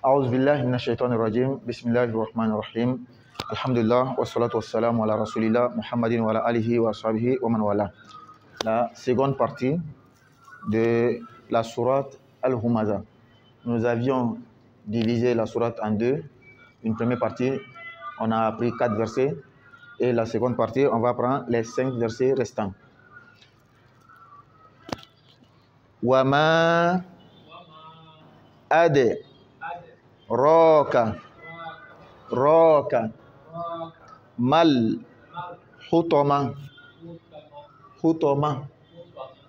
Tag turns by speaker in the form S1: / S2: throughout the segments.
S1: أعوذ بالله من الشيطان الرجيم بسم الله الرحمن الرحيم الحمد لله والصلاة والسلام على رسول الله محمد وعلى آله وصحبه ومن والاه. La seconde partie de la sourate Al-Humaza. Nous avions divisé la sourate en deux. Une première partie, on a appris 4 versets. Et la seconde partie, on va prendre les 5 versets restants. Wama ade roka mal hutoma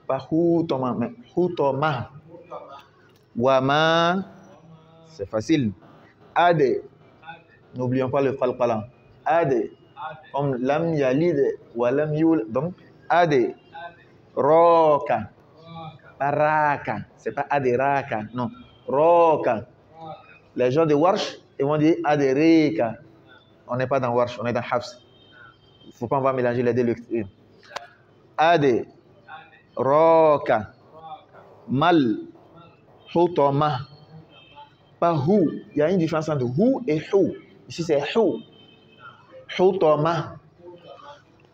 S1: pas hutoma mais hutoma. Wama, c'est facile. Ade, n'oublions pas le falqala. Ade, comme lam yalid wa lam yul, donc ade roka paraka, c'est pas aderaka, non, roka. Les gens de Warsh, ils vont dire adereka. On n'est pas dans Warsh, on est dans Hafs. Il ne faut pas mélanger les deux lectures. Ade roka mal hutoma pas hu. Il y a une différence entre hu et hu. Ici c'est hu. Hutoma.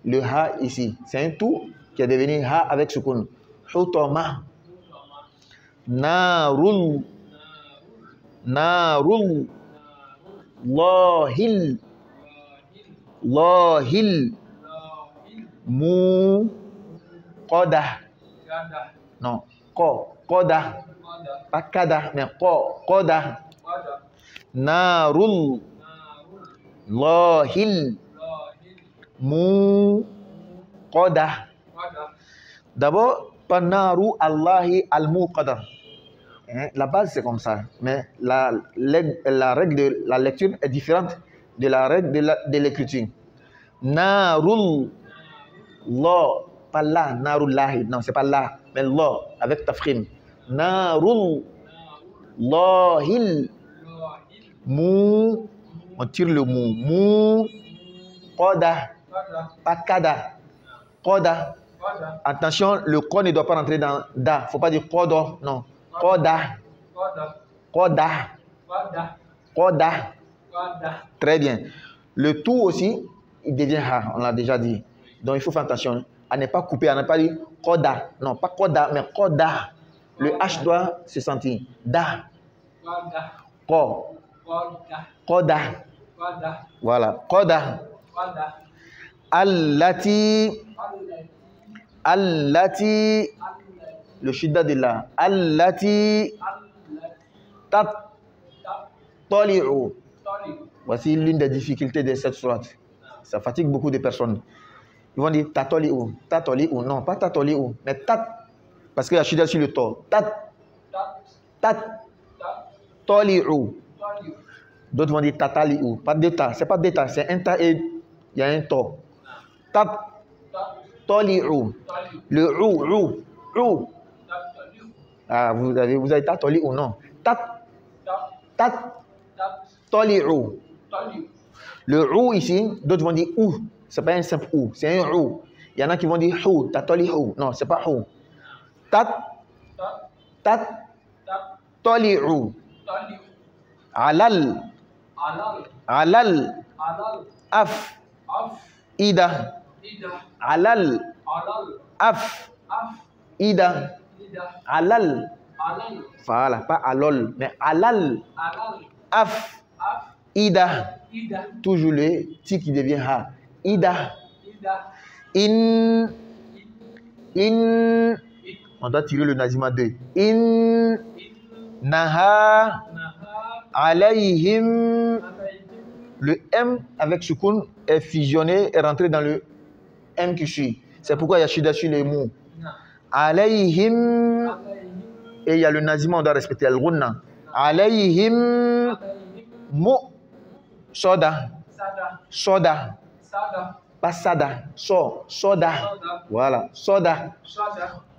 S1: Le ha ici, c'est un tout qui est devenu ha avec sukun. Hutoma. Narul lahil mu qodah. Non, qodah. Pas kada, mais qodah. Narul lahil mu qodah. D'abord, Panaru Allahi al-Muqadar. La base c'est comme ça, mais la règle de la lecture est différente de la règle de l'écriture. Narul la, pas la, narul lahi, non c'est pas la, mais la avec tafkhim. Narul lahil mu, on tire le mu qoda, pas kada, qoda. Attention, le ko ne doit pas rentrer dans da. Il ne faut pas dire kodo, non. Koda. Très bien. Le tout aussi, il devient ha, on l'a déjà dit. Donc il faut faire attention à ne pas couper, à ne pas dire koda. Non, pas koda, mais koda. Le H doit se sentir. Da. Koda. Voilà. Koda. Allati, le shidda de la. Allati toli'u. Voici l'une des difficultés de cette sourate. Ça fatigue beaucoup de personnes. Ils vont dire tatoli'u. Tatoli'u, non, pas tatoli'u, mais tat. Parce qu'il y a shidda sur le to. Toli'u. D'autres vont dire tatali'u. Pas d'état, c'est pas d'état, c'est un ta et il y a un to. Toli'u. Le ou. Ah, vous avez tatoli ou non? Toli'u. Le ou ici, d'autres vont dire ou. C'est pas un simple ou, c'est un ou. Il y en a qui vont dire ou, tatoli'u. Non, c'est pas ou. Toli'u. Alal. Ida. Alal ida alal. Voilà, pas alol, mais alal ida. Toujours le ti qui devient ha. Ida. In. On doit tirer le nazima 2. In naha alayhim. Le M avec sukun est fusionné et rentré dans le M qui suit. C'est pourquoi il y a shida sur les mots. Alayhim. Et il y a le nazima, on doit respecter al-ghunna. Alayhim. Mu. Soda. Pas sada. Soda. Voilà. Soda.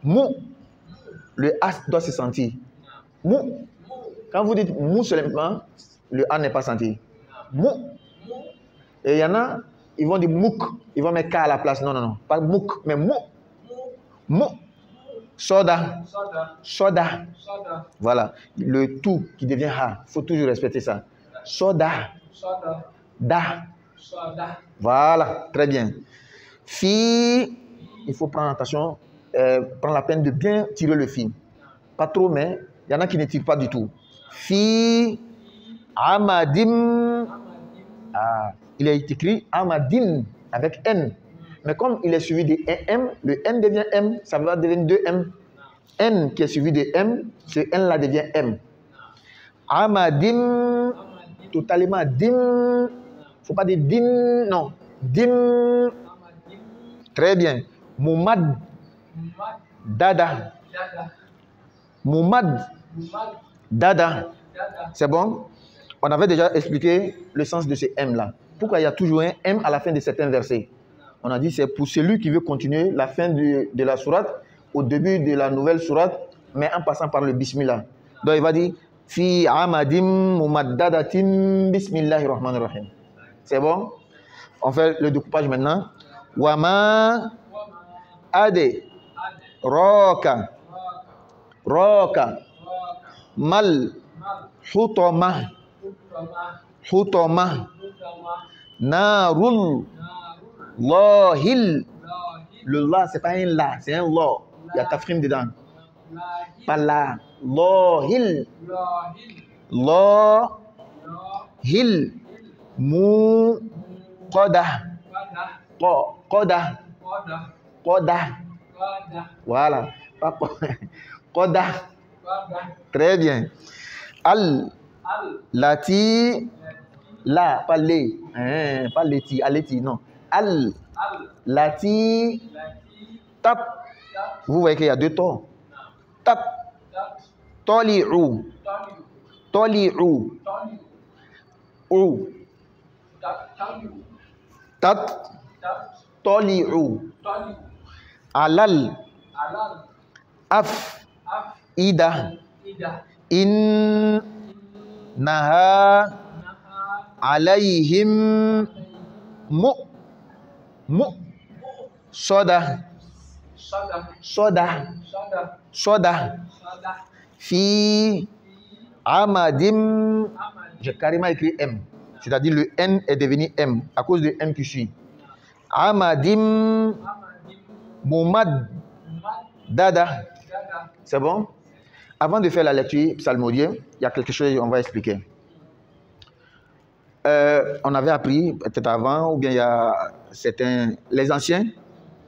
S1: Mu. Le A doit se sentir. Mu. Quand vous dites mu seulement, le A n'est pas senti. Mu. Et il y en a, ils vont dire mouk. Ils vont mettre K à la place. Non. Pas mouk, mais mou. Soda. Soda. Voilà. Le tout qui devient ha. Il faut toujours respecter ça. Soda. Da. Voilà. Très bien. Fi. Il faut prendre attention. Prendre la peine de bien tirer le fi. Pas trop, mais il y en a qui ne tirent pas du tout. Fi. Amadim. Ah. Il est écrit Amadim avec N. Mais comme il est suivi de M, le N devient M, ça va devenir 2M. N qui est suivi de M, ce N-là devient M. Amadim, totalement dim. Il ne faut pas dire dim, non. Dim. Très bien. Moumad. Dada. Moumad. Dada. C'est bon? On avait déjà expliqué le sens de ce M-là. Pourquoi il y a toujours un M à la fin de certains versets? On a dit c'est pour celui qui veut continuer la fin de la sourate au début de la nouvelle sourate, mais en passant par le bismillah. Donc il va dire fi amadim mumaddadatin bismillahir rahmanir rahim. C'est bon? On fait le découpage maintenant. Wama ade roka roka mal hutoma hutoma narul Lohil. Le la, c'est pas un la, c'est un lo. Il y a tafrim dedans. Pas la. Lohil. Lohil. Mu. Koda. Koda. Koda. Voilà. Koda. Très bien. Al. Lati. La, pas les. Pas leti. Aleti, non. Al. Lati. Tap. Vous voyez qu'il y a deux tons. Tap. Toli'u. Toli'u. Ou. Tat. Toli'u. Alal. Af. Ida. In. Naha. Alayhim. Mu. Soda. Fi. Amadim. J'ai carrément écrit M. C'est-à-dire le N est devenu M à cause de M qui suit. Amadim. Moumad. Dada. C'est bon? Avant de faire la lecture psalmodienne, il y a quelque chose qu'on va expliquer. On avait appris peut-être avant, ou bien il y a certains, les anciens,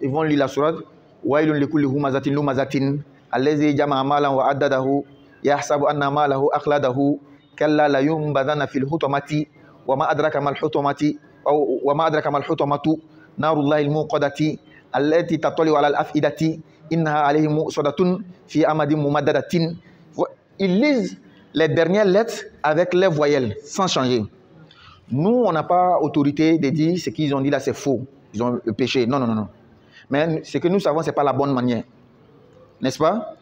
S1: ils vont lire la sourate. Wailun likulli humazatin lumazatin allazi jama'a malan wa addadahu yahsabu anna malahu akhladahu kalla la yunbadhana fil hutamati wa ma adraka mal hutamati wa ma adraka mal hutamatu narullahi al-muqadati allati tatali ala al-afidati innaha alayhim musadatun fi amadin mumaddadatin. Ils lisent les dernières lettres avec les voyelles sans changer. Nous, on n'a pas autorité de dire ce qu'ils ont dit là, c'est faux. Ils ont le péché. Non, non, non, non. Mais ce que nous savons, ce n'est pas la bonne manière. N'est-ce pas?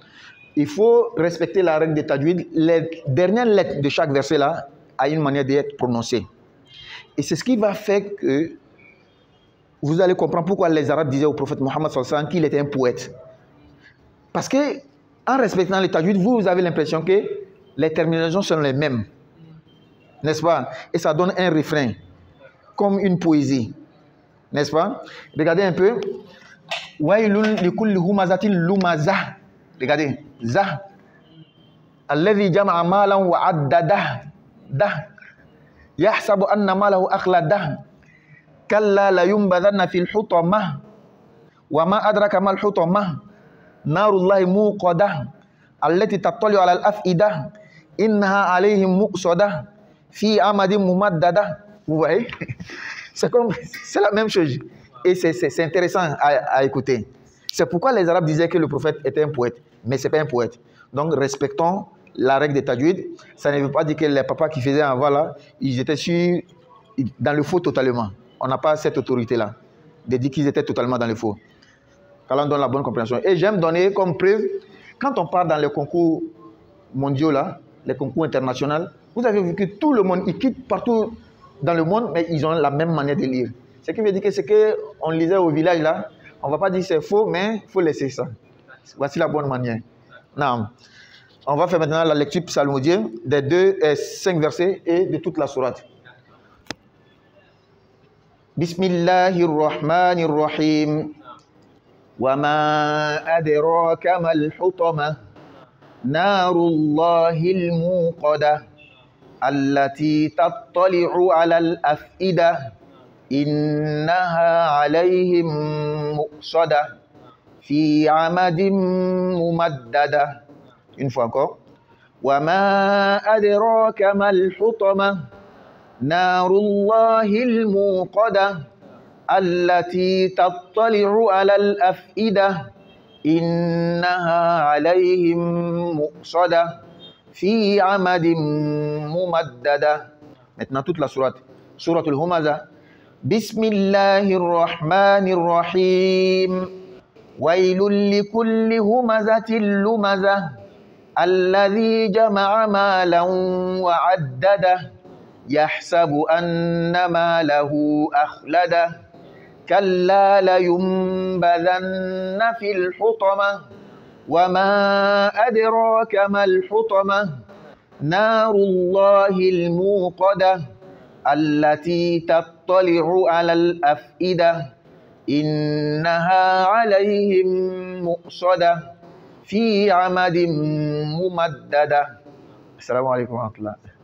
S1: Il faut respecter la règle de Tajwid. Les dernières lettres de chaque verset là a une manière d'être prononcée. Et c'est ce qui va faire que vous allez comprendre pourquoi les Arabes disaient au prophète Mohammed sallallahu alayhi wa sallam qu'il était un poète. Parce que en respectant le Tajwid, vous avez l'impression que les terminaisons sont les mêmes. N'est-ce pas? Et ça donne un refrain, comme une poésie. N'est-ce pas? Regardez un peu. Wailun likulli humazatin lumaza. Regardez. Za. Alladhi jama'a malan wa addada. Da. Yahsabu anna malahu akhlada. Kalla la yumbadhanna fil hutamah. Wa ma adraka mal hutamah. Narullahi muqadah. Allati tattali ala al-af'idah. Innaha alayhim muqsadah. Fi amadim mumaddada. Vous voyez? C'est la même chose. Et c'est intéressant à écouter. C'est pourquoi les Arabes disaient que le prophète était un poète. Mais ce n'est pas un poète. Donc respectons la règle de Tajwid. Ça ne veut pas dire que les papas qui faisaient avant là, ils étaient dans le faux totalement. On n'a pas cette autorité-là de dire qu'ils étaient totalement dans le faux. Qu'Allah donne la bonne compréhension. Et j'aime donner comme preuve, quand on part dans les concours mondiaux là, les concours internationaux, vous avez vu que tout le monde, ils quittent partout dans le monde, mais ils ont la même manière de lire. Ce qui veut dire que ce qu'on lisait au village là, on ne va pas dire c'est faux, mais il faut laisser ça. Voici la bonne manière. Naam. On va faire maintenant la lecture psalmodienne des 5 versets et de toute la sourate. Bismillahirrahmanirrahim. Wa ma adraka mal hutama. Narullahil muqadah. Allati tattali'u alal af'idah. Innaha alayhim muqsadah. Fi amadim mumaddadah. Une fois encore. Wa ma adraka mal hutama. Narullahil muqadah. Allati tattali'u alal af'idah. Innaha alayhim muqsadah. Fi amadim mumaddadah. Maintenant toute la sourate. Sourate al-Humaza. Bismillahirrahmanirrahim. Wailul likulli humazatil lumazah. Alladhi jama'a malan wa 'addadah. Yahsabu anna malahu akhladah. Kalla layunbadhanna fil hutamah. Wa ma adraka mal hutamah. Narullahil muqadah. Allati tattali'u alal af'idah. Innaha alayhim muqsadah. Fi amadim mumaddadah. Assalamualaikum warahmatullahi wabarakatuh.